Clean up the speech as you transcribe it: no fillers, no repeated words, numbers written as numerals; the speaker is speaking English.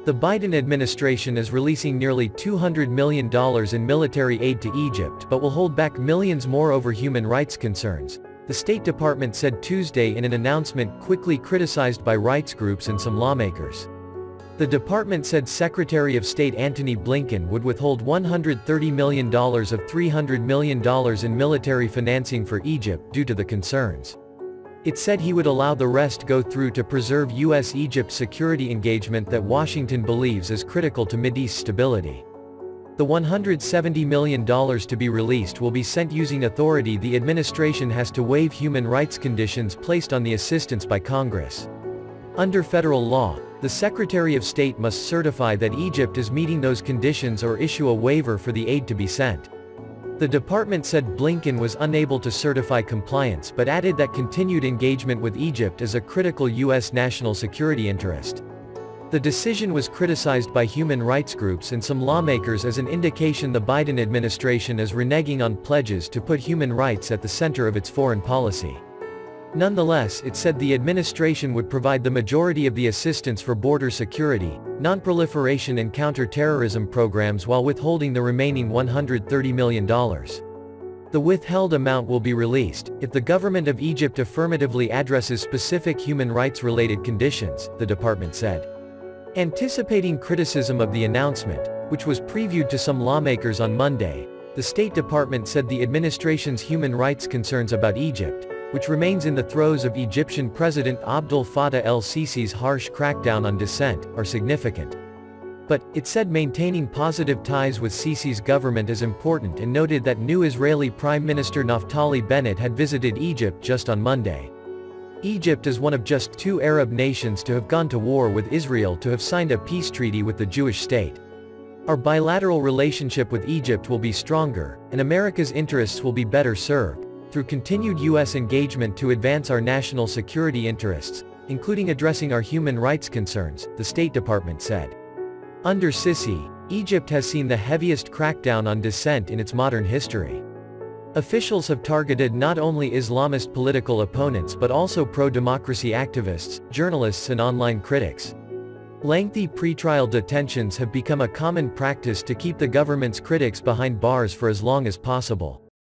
The Biden administration is releasing nearly $200 million in military aid to Egypt but will hold back millions more over human rights concerns, the State Department said Tuesday in an announcement quickly criticized by rights groups and some lawmakers. The department said Secretary of State Antony Blinken would withhold $130 million of $300 million in military financing for Egypt due to the concerns. It said he would allow the rest go through to preserve U.S.-Egypt security engagement that Washington believes is critical to Mideast stability. The $170 million to be released will be sent using authority the administration has to waive human rights conditions placed on the assistance by Congress. Under federal law, the Secretary of State must certify that Egypt is meeting those conditions or issue a waiver for the aid to be sent. The department said Blinken was unable to certify compliance but added that continued engagement with Egypt is a critical U.S. national security interest. The decision was criticized by human rights groups and some lawmakers as an indication the Biden administration is reneging on pledges to put human rights at the center of its foreign policy. Nonetheless, it said the administration would provide the majority of the assistance for border security, non-proliferation and counter-terrorism programs while withholding the remaining $130 million. The withheld amount will be released if the government of Egypt affirmatively addresses specific human rights-related conditions, the department said. Anticipating criticism of the announcement, which was previewed to some lawmakers on Monday, the State Department said the administration's human rights concerns about Egypt, which remains in the throes of Egyptian President Abdel Fattah el-Sisi's harsh crackdown on dissent, are significant. But, it said maintaining positive ties with Sisi's government is important and noted that new Israeli Prime Minister Naftali Bennett had visited Egypt just on Monday. Egypt is one of just 2 Arab nations to have gone to war with Israel to have signed a peace treaty with the Jewish state. Our bilateral relationship with Egypt will be stronger, and America's interests will be better served through continued U.S. engagement to advance our national security interests, including addressing our human rights concerns, the State Department said. Under Sisi, Egypt has seen the heaviest crackdown on dissent in its modern history. Officials have targeted not only Islamist political opponents but also pro-democracy activists, journalists and online critics. Lengthy pretrial detentions have become a common practice to keep the government's critics behind bars for as long as possible.